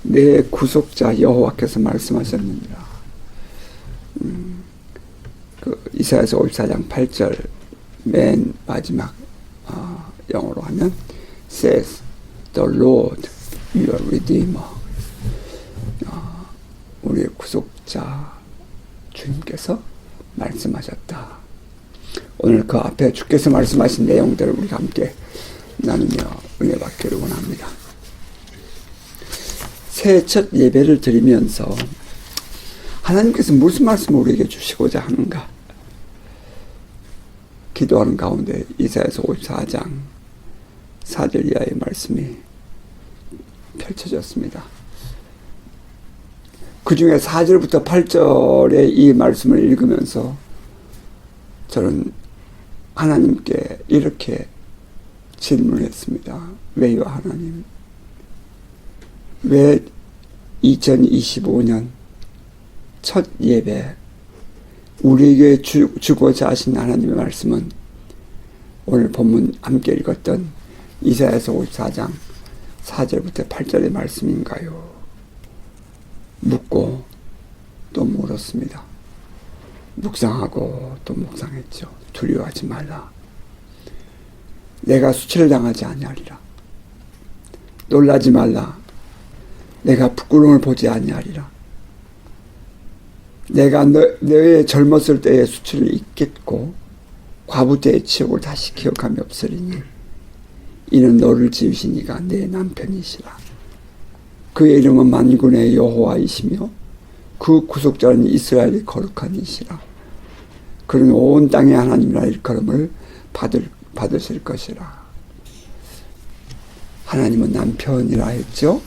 내 구속자 여호와께서 말씀하셨느니라. 이사야서 54장 8절 맨 마지막 영어로 하면 says the Lord your Redeemer. 우리의 구속자 주님께서 말씀하셨다. 오늘 그 앞에 주께서 말씀하신 내용들을 우리가 함께 나누며 은혜 받기를 원합니다. 새해 첫 예배를 드리면서 하나님께서 무슨 말씀을 우리에게 주시고자 하는가 기도하는 가운데 이사야서 54장 4절 이하의 말씀이 펼쳐졌습니다. 그 중에 4절부터 8절의 이 말씀을 읽으면서 저는 하나님께 이렇게 질문했습니다. 왜요 하나님? 왜 2025년 첫 예배 우리에게 주고자 하신 하나님의 말씀은 오늘 본문 함께 읽었던 이사야서 54장 4절부터 8절의 말씀인가요? 묻고 또 물었습니다. 묵상하고 또 묵상했죠. 두려워하지 말라. 내가 수치를 당하지 아니하리라. 놀라지 말라. 내가 부끄러움을 보지 아니하리라. 내가 너의 젊었을 때의 수치를 잊겠고 과부 때의 치욕을 다시 기억함이 없으리니 이는 너를 지으신 이가 내 남편이시라. 그의 이름은 만군의 여호와이시며 그 구속자는 이스라엘의 거룩한 이시라. 그는 온 땅의 하나님이라 일컬음을 받으실 것이라. 하나님은 남편이라 했죠.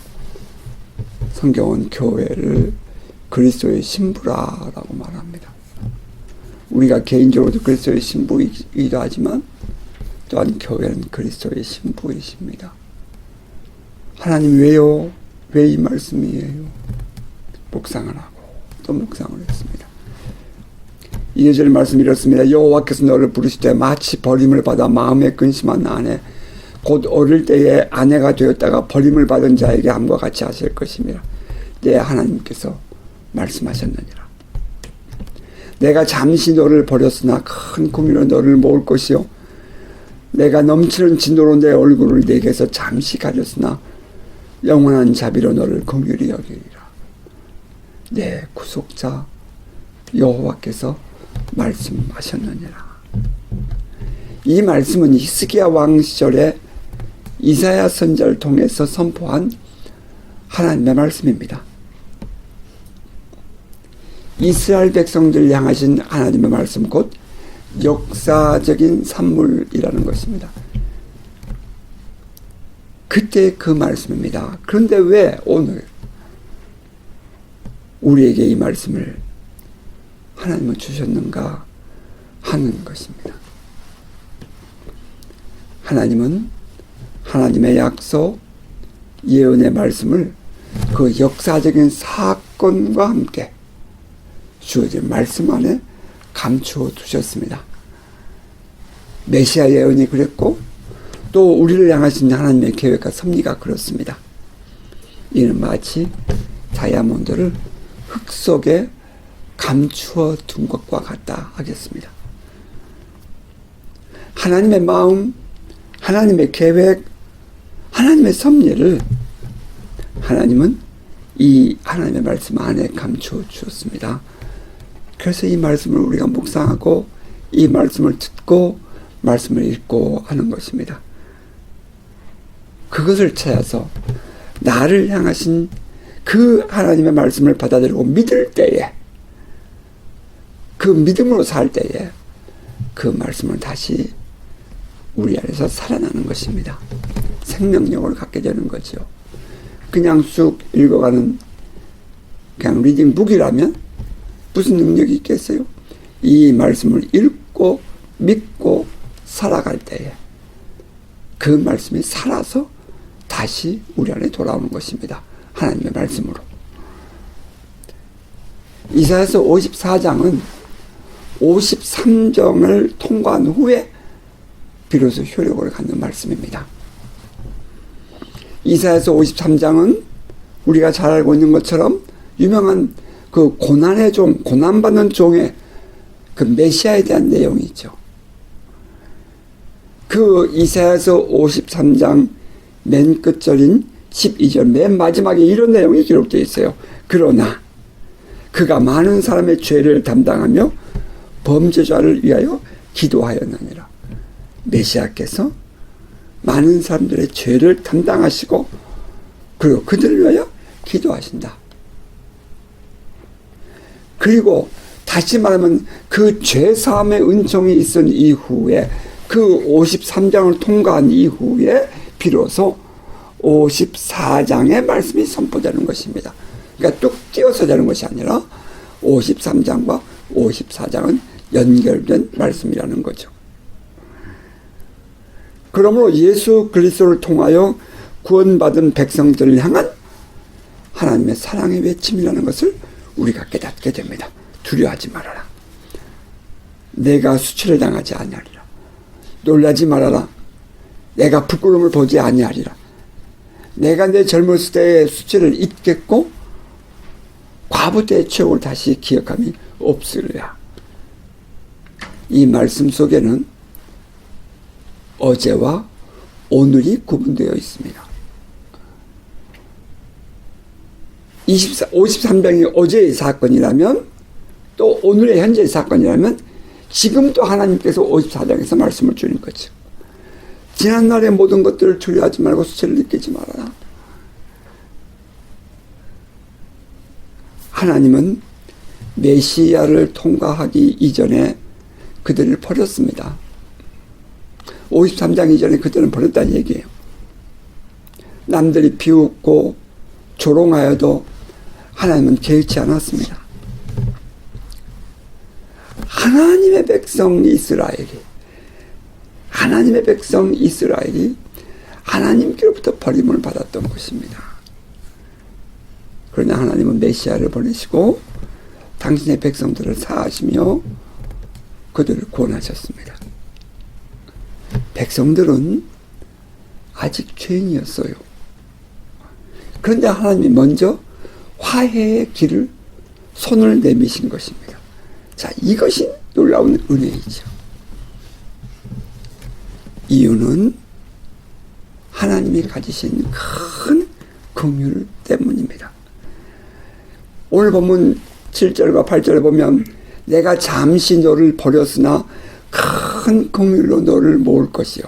성경은 교회를 그리스도의 신부라고 말합니다. 우리가 개인적으로도 그리스도의 신부이기도 하지만 또한 교회는 그리스도의 신부이십니다. 하나님 왜요? 왜 이 말씀이에요? 묵상을 하고 또 묵상을 했습니다. 2절 말씀 이렇습니다. 여호와께서 너를 부르실 때 마치 버림을 받아 마음에 근심한 아내 곧 어릴 때에 아내가 되었다가 버림을 받은 자에게 함과 같이 하실 것입니다. 내 하나님께서 말씀하셨느니라. 내가 잠시 너를 버렸으나 큰 구미로 너를 모을 것이요 내가 넘치는 진노로 내 얼굴을 내게서 잠시 가렸으나 영원한 자비로 너를 긍휼히 여기리라. 내 구속자 여호와께서 말씀하셨느니라. 이 말씀은 히스기야 왕 시절에 이사야 선지자를 통해서 선포한 하나님의 말씀입니다. 이스라엘 백성들 향하신 하나님의 말씀 곧 역사적인 산물이라는 것입니다. 그때 그 말씀입니다. 그런데 왜 오늘 우리에게 이 말씀을 하나님은 주셨는가 하는 것입니다. 하나님은 하나님의 약속, 예언의 말씀을 그 역사적인 사건과 함께 주어진 말씀 안에 감추어 두셨습니다. 메시아 예언이 그랬고 또 우리를 향하신 하나님의 계획과 섭리가 그렇습니다. 이는 마치 다이아몬드를 흙 속에 감추어 둔 것과 같다 하겠습니다. 하나님의 마음, 하나님의 계획, 하나님의 섭리를 하나님은 이 하나님의 말씀 안에 감추어 주었습니다. 그래서 이 말씀을 우리가 묵상하고 이 말씀을 듣고 말씀을 읽고 하는 것입니다. 그것을 찾아서 나를 향하신 그 하나님의 말씀을 받아들이고 믿을 때에 그 믿음으로 살 때에 그 말씀을 다시 우리 안에서 살아나는 것입니다. 생명력을 갖게 되는 거죠. 그냥 쑥 읽어가는 그냥 리딩북이라면 무슨 능력이 있겠어요? 이 말씀을 읽고 믿고 살아갈 때에 그 말씀이 살아서 다시 우리 안에 돌아오는 것입니다. 하나님의 말씀으로. 이사야서 54장은 53정을 통과한 후에 비로소 효력을 갖는 말씀입니다. 이사야서 53장은 우리가 잘 알고 있는 것처럼 유명한 그 고난의 종, 고난받는 종의 그 메시아에 대한 내용이죠. 그 이사야서 53장 맨 끝절인 12절 맨 마지막에 이런 내용이 기록되어 있어요. 그러나 그가 많은 사람의 죄를 담당하며 범죄자를 위하여 기도하였느니라. 메시아께서 많은 사람들의 죄를 담당하시고 그리고 그들을 위하여 기도하신다. 그리고 다시 말하면 그 죄사함의 은총이 있은 이후에 그 53장을 통과한 이후에 비로소 54장의 말씀이 선포되는 것입니다. 그러니까 뚝 띄어서 되는 것이 아니라 53장과 54장은 연결된 말씀이라는 거죠. 그러므로 예수 그리스도를 통하여 구원받은 백성들을 향한 하나님의 사랑의 외침이라는 것을 우리가 깨닫게 됩니다. 두려워하지 말아라. 내가 수치를 당하지 아니하리라. 놀라지 말아라. 내가 부끄러움을 보지 아니하리라. 내가 내 젊었을 때의 수치를 잊겠고 과부 때의 추억을 다시 기억함이 없으리라. 이 말씀 속에는 어제와 오늘이 구분되어 있습니다. 53장이 어제의 사건이라면 또 오늘의 현재의 사건이라면 지금도 하나님께서 54장에서 말씀을 주는 거죠. 지난날의 모든 것들을 두려워하지 말고 수치를 느끼지 말아라. 하나님은 메시아를 통과하기 이전에 그들을 버렸습니다. 53장 이전에 그들은 버렸다는 얘기예요. 남들이 비웃고 조롱하여도 하나님은 개의치 않았습니다. 하나님의 백성 이스라엘이 하나님께로부터 버림을 받았던 것입니다. 그러나 하나님은 메시아를 보내시고 당신의 백성들을 사하시며 그들을 구원하셨습니다. 백성들은 아직 죄인이었어요. 그런데 하나님이 먼저 화해의 길을 손을 내미신 것입니다. 자, 이것이 놀라운 은혜이죠. 이유는 하나님이 가지신 큰 긍휼 때문입니다. 오늘 본문 7절과 8절에 보면 내가 잠시 너를 버렸으나 큰 긍휼로 너를 모을 것이요.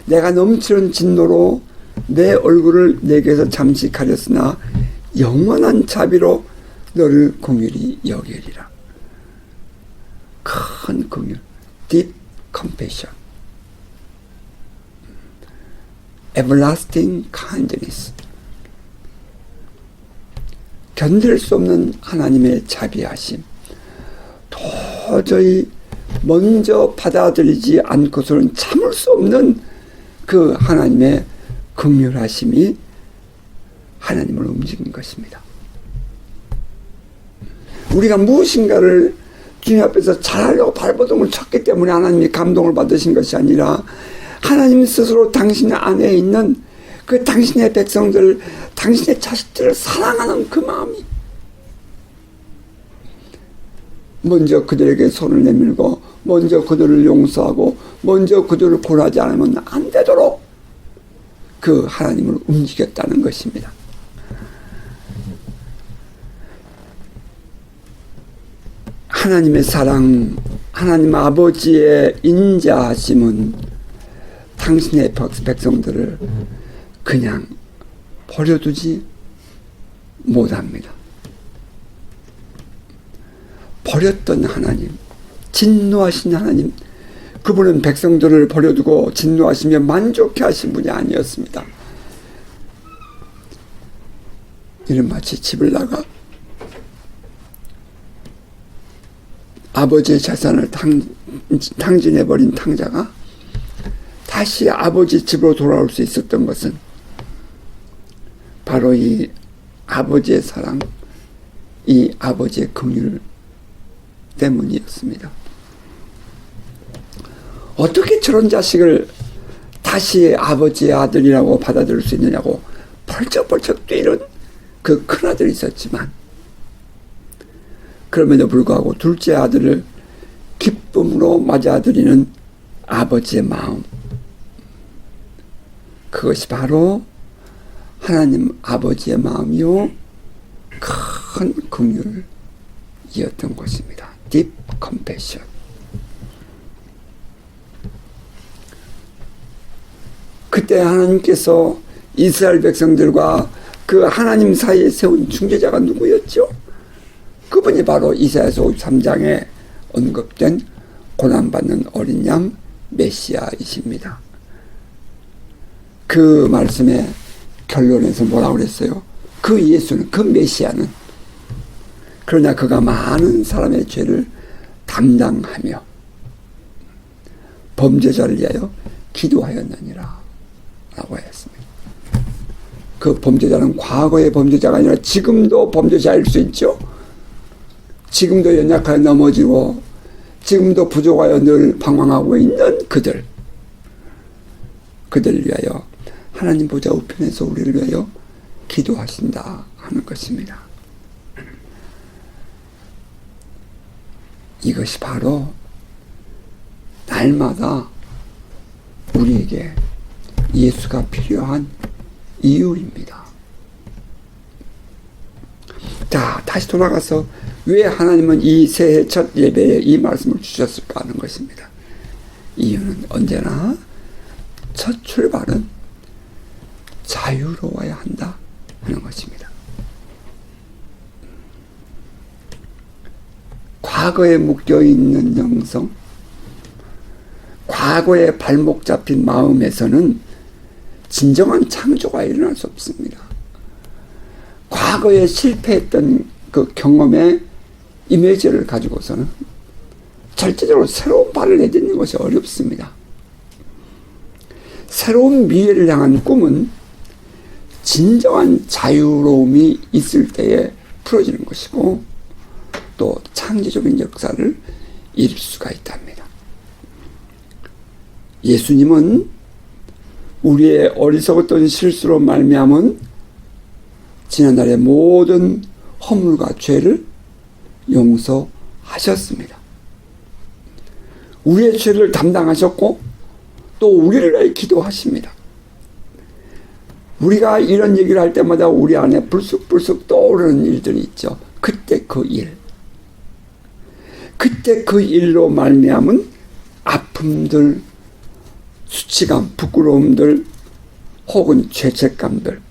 내가 넘치는 진노로 내 얼굴을 내게서 잠시 가렸으나 영원한 자비로 너를 긍휼히 여기리라. 큰 긍휼, deep compassion, everlasting kindness. 견딜 수 없는 하나님의 자비하심, 도저히 먼저 받아들이지 않고서는 참을 수 없는 그 하나님의 긍휼하심이 하나님을 움직인 것입니다. 우리가 무엇인가를 주님 앞에서 잘하려고 발버둥을 쳤기 때문에 하나님이 감동을 받으신 것이 아니라 하나님 스스로 당신 안에 있는 그 당신의 백성들, 당신의 자식들을 사랑하는 그 마음이 먼저 그들에게 손을 내밀고 먼저 그들을 용서하고 먼저 그들을 고하지 않으면 안 되도록 그 하나님을 움직였다는 것입니다. 하나님의 사랑, 하나님 아버지의 인자하심은 당신의 백성들을 그냥 버려두지 못합니다. 버렸던 하나님, 진노하신 하나님, 그분은 백성들을 버려두고 진노하시며 만족해 하신 분이 아니었습니다. 이는 마치 집을 나가 아버지의 재산을 탕진해버린 탕자가 다시 아버지 집으로 돌아올 수 있었던 것은 바로 이 아버지의 사랑, 이 아버지의 긍휼 때문이었습니다. 어떻게 저런 자식을 다시 아버지의 아들이라고 받아들일 수 있느냐고 펄쩍펄쩍 뛰는 그 큰아들이 있었지만 그럼에도 불구하고 둘째 아들을 기쁨으로 맞아들이는 아버지의 마음, 그것이 바로 하나님 아버지의 마음이요 큰 긍휼이었던 것입니다. Deep compassion. 그때 하나님께서 이스라엘 백성들과 그 하나님 사이에 세운 중재자가 누구였죠? 그분이 바로 이사야서 53장에 언급된 고난받는 어린 양 메시아이십니다. 그 말씀의 결론에서 뭐라고 그랬어요? 그 예수는, 그 메시아는 그러나 그가 많은 사람의 죄를 담당하며 범죄자를 위하여 기도하였느니라 라고 했습니다. 그 범죄자는 과거의 범죄자가 아니라 지금도 범죄자일 수 있죠. 지금도 연약하여 넘어지고 지금도 부족하여 늘 방황하고 있는 그들을 위하여 하나님 보좌 우편에서 우리를 위하여 기도하신다 하는 것입니다. 이것이 바로 날마다 우리에게 예수가 필요한 이유입니다. 자, 다시 돌아가서 왜 하나님은 이 새해 첫 예배에 이 말씀을 주셨을까 하는 것입니다. 이유는 언제나 첫 출발은 자유로워야 한다 하는 것입니다. 과거에 묶여있는 영성, 과거에 발목 잡힌 마음에서는 진정한 창조가 일어날 수 없습니다. 과거에 실패했던 그 경험의 이미지를 가지고서는 절대적으로 새로운 발을 내딛는 것이 어렵습니다. 새로운 미래를 향한 꿈은 진정한 자유로움이 있을 때에 풀어지는 것이고 또 창조적인 역사를 이룰 수가 있답니다. 예수님은 우리의 어리석었던 실수로 말미암은 지난날의 모든 허물과 죄를 용서하셨습니다. 우리의 죄를 담당하셨고 또 우리를 위해 기도하십니다. 우리가 이런 얘기를 할 때마다 우리 안에 불쑥불쑥 떠오르는 일들이 있죠. 그때 그 일로 말미암은 아픔들, 수치감, 부끄러움들 혹은 죄책감들,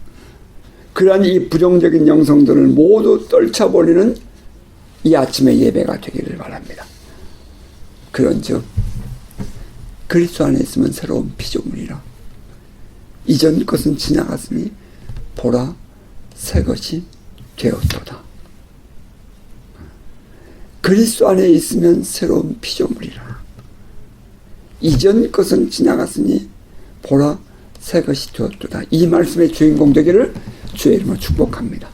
그러한 이 부정적인 영성들을 모두 떨쳐버리는 이 아침의 예배가 되기를 바랍니다. 그런즉 그리스도 안에 있으면 새로운 피조물이라 이전 것은 지나갔으니 보라 새 것이 되었도다. 그리스도 안에 있으면 새로운 피조물이라 이전 것은 지나갔으니 보라 새 것이 되었도다. 이 말씀의 주인공 되기를 주의 이름으로 축복합니다.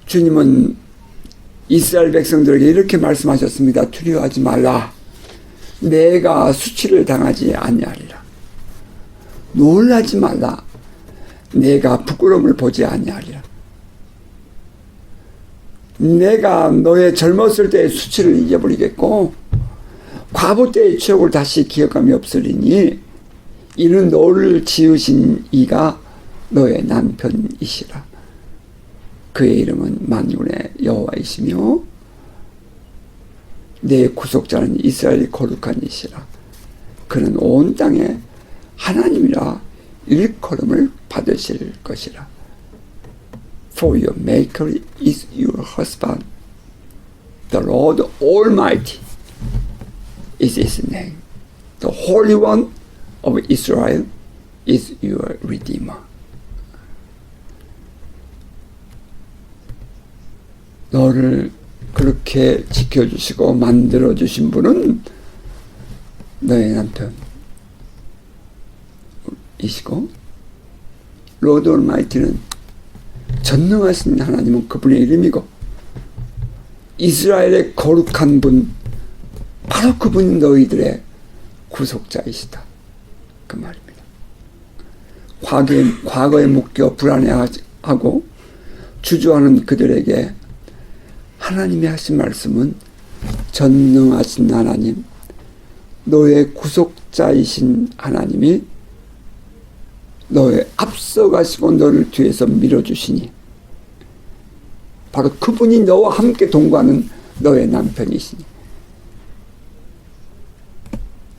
주님은 이스라엘 백성들에게 이렇게 말씀하셨습니다. 두려워하지 말라. 내가 수치를 당하지 아니하리라. 놀라지 말라. 내가 부끄러움을 보지 아니하리라. 내가 너의 젊었을 때의 수치를 잊어버리겠고 과부 때의 추억을 다시 기억함이 없으리니 이는 너를 지으신 이가 너의 남편이시라. 그의 이름은 만군의 여호와이시며 내 구속자는 이스라엘의 거룩한 이시라. 그는 온 땅에 하나님이라 일컬음을 받으실 것이라. For your maker is your husband. The Lord Almighty is his name. The Holy One of Israel is your Redeemer. 너를 그렇게 지켜주시고 만들어주신 분은 너의 남편이시고 로드 올마이티는 전능하신 하나님은 그분의 이름이고 이스라엘의 거룩한 분 바로 그분이 너희들의 구속자이시다. 그 말입니다. 과거에 묶여 불안해하고 하고 주저하는 그들에게 하나님이 하신 말씀은 전능하신 하나님, 너의 구속자이신 하나님이 너의 앞서가시고 너를 뒤에서 밀어주시니 바로 그분이 너와 함께 동거하는 너의 남편이시니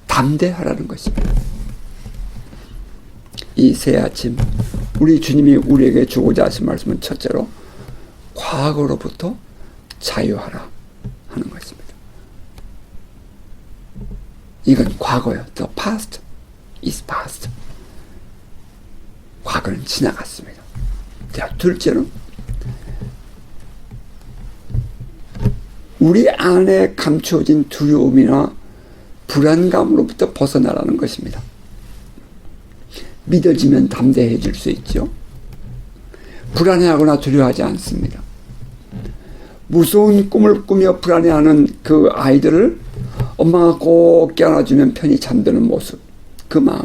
담대하라는 것입니다. 이 새 아침 우리 주님이 우리에게 주고자 하신 말씀은 첫째로 과거로부터 자유하라 하는 것입니다. 이건 과거예요. The past is past. 과거는 지나갔습니다. 자, 둘째로 우리 안에 감추어진 두려움이나 불안감으로부터 벗어나라는 것입니다. 믿어지면 담대해질 수 있죠. 불안해하거나 두려워하지 않습니다. 무서운 꿈을 꾸며 불안해하는 그 아이들을 엄마가 꼭 껴안아주면 편히 잠드는 모습, 그 마음,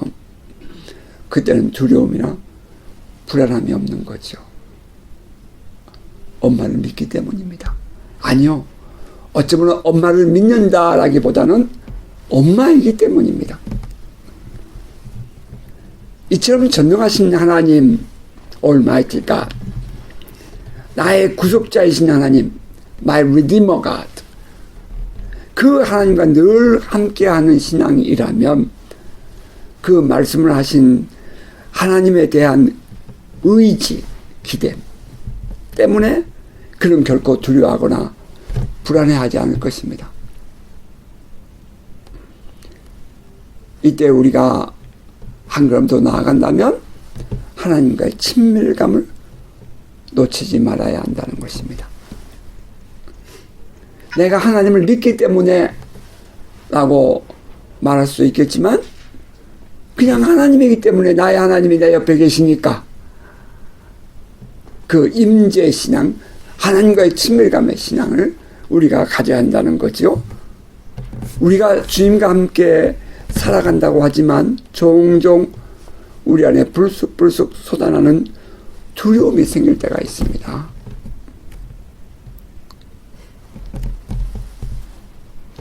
그때는 두려움이나 불안함이 없는 거죠. 엄마를 믿기 때문입니다. 아니요, 어쩌면 엄마를 믿는다라기보다는 엄마이기 때문입니다. 이처럼 전능하신 하나님, Almighty God, 나의 구속자이신 하나님, My Redeemer God, 그 하나님과 늘 함께하는 신앙이라면 그 말씀을 하신 하나님에 대한 의지, 기대 때문에 그는 결코 두려워하거나 불안해하지 않을 것입니다. 이때 우리가 한 걸음 더 나아간다면 하나님과의 친밀감을 놓치지 말아야 한다는 것입니다. 내가 하나님을 믿기 때문에 라고 말할 수 있겠지만 그냥 하나님이기 때문에 나의 하나님이 내 옆에 계시니까 그 임재 신앙, 하나님과의 친밀감의 신앙을 우리가 가져야 한다는 거죠. 우리가 주님과 함께 살아간다고 하지만 종종 우리 안에 불쑥불쑥 솟아나는 두려움이 생길 때가 있습니다.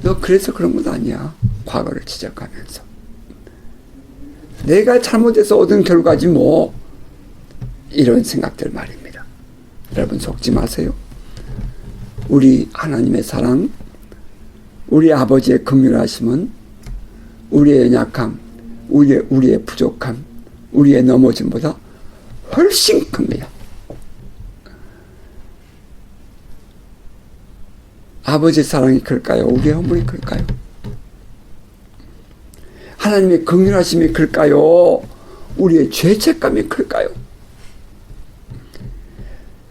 너 그래서 그런 건 아니야. 과거를 지적하면서. 내가 잘못해서 얻은 결과지 뭐. 이런 생각들 말입니다. 여러분 속지 마세요. 우리 하나님의 사랑, 우리 아버지의 긍휼하심은 우리의 연약함, 우리의 부족함, 우리의 넘어짐보다 훨씬 큽니다. 아버지의 사랑이 클까요? 우리의 허물이 클까요? 하나님의 긍휼하심이 클까요? 우리의 죄책감이 클까요?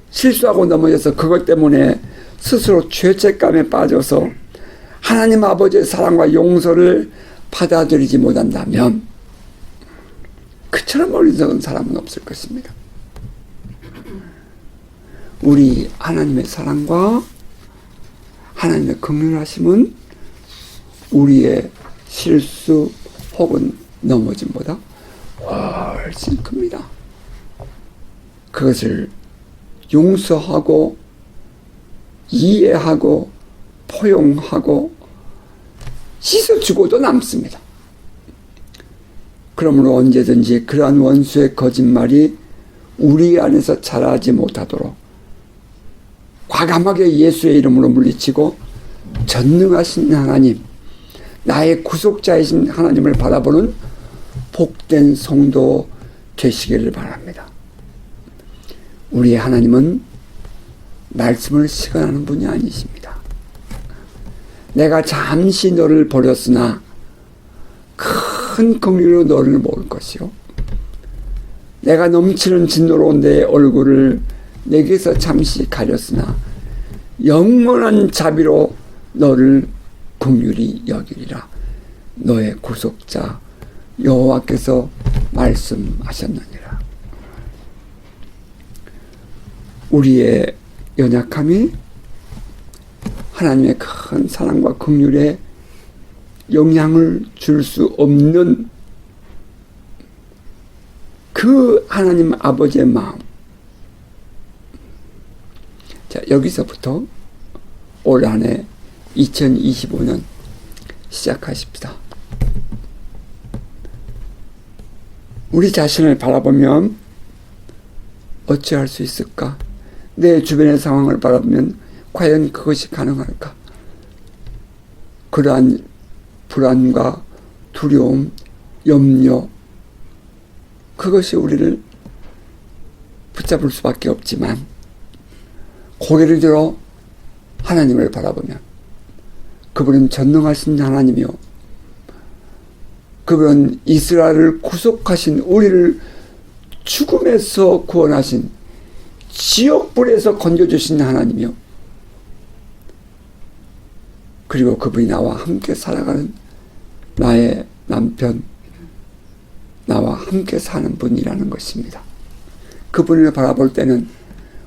실수하고 넘어져서 그것 때문에 스스로 죄책감에 빠져서 하나님 아버지의 사랑과 용서를 받아들이지 못한다면 그처럼 어리석은 사람은 없을 것입니다. 우리 하나님의 사랑과 하나님의 긍휼하심은 우리의 실수 혹은 넘어짐보다 훨씬 큽니다. 그것을 용서하고 이해하고 포용하고 씻어주고도 남습니다. 그러므로 언제든지 그러한 원수의 거짓말이 우리 안에서 자라지 못하도록 과감하게 예수의 이름으로 물리치고 전능하신 하나님, 나의 구속자이신 하나님을 바라보는 복된 성도 되시기를 바랍니다. 우리의 하나님은 말씀을 시건하는 분이 아니십니다. 내가 잠시 너를 버렸으나 큰 긍휼로 너를 모을 것이요, 내가 넘치는 진노로 내 얼굴을 내게서 잠시 가렸으나 영원한 자비로 너를 긍휼히 여기리라. 너의 구속자 여호와께서 말씀하셨느니라. 우리의 연약함이 하나님의 큰 사랑과 긍휼에 영향을 줄 수 없는 그 하나님 아버지의 마음, 자, 여기서부터 올 한 해 2025년 시작하십시다. 우리 자신을 바라보면 어찌할 수 있을까? 내 주변의 상황을 바라보면 과연 그것이 가능할까? 그러한 불안과 두려움, 염려, 그것이 우리를 붙잡을 수밖에 없지만 고개를 들어 하나님을 바라보면 그분은 전능하신 하나님이요, 그분은 이스라엘을 구속하신, 우리를 죽음에서 구원하신, 지옥불에서 건져주신 하나님이요, 그리고 그분이 나와 함께 살아가는 나의 남편, 나와 함께 사는 분이라는 것입니다. 그분을 바라볼 때는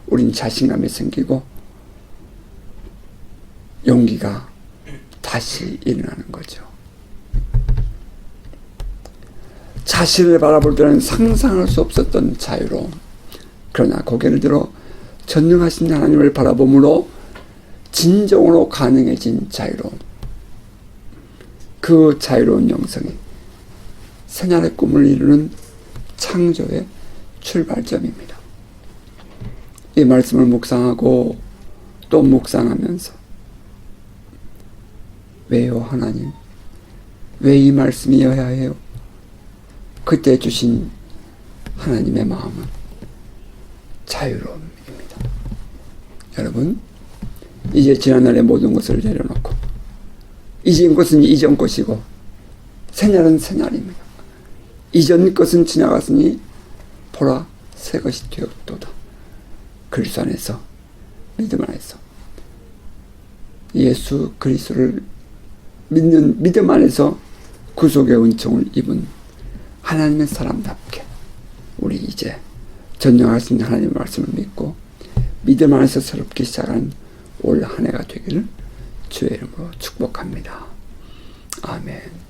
우린 자신감이 생기고 용기가 다시 일어나는 거죠. 자신을 바라볼 때는 상상할 수 없었던 자유로움, 그러나 고개를 들어 전능하신 하나님을 바라봄으로 진정으로 가능해진 자유로움, 그 자유로운 영성이 새날의 꿈을 이루는 창조의 출발점입니다. 이 말씀을 묵상하고 또 묵상하면서 왜요 하나님? 왜 이 말씀이어야 해요? 그때 주신 하나님의 마음은 자유로움입니다. 여러분, 이제 지난날의 모든 것을 내려놓고 이전 것은 이전 것이고 새날은 새날입니다. 이전 것은 지나갔으니 보라 새 것이 되었도다. 그리스도 안에서, 믿음 안에서 예수 그리스도를 믿는 믿음 안에서 구속의 은총을 입은 하나님의 사람답게 우리 이제 전능하신 하나님의 말씀을 믿고 믿음 안에서 새롭게 시작하는 올 한 해가 되기를 주의 이름으로 축복합니다. 아멘.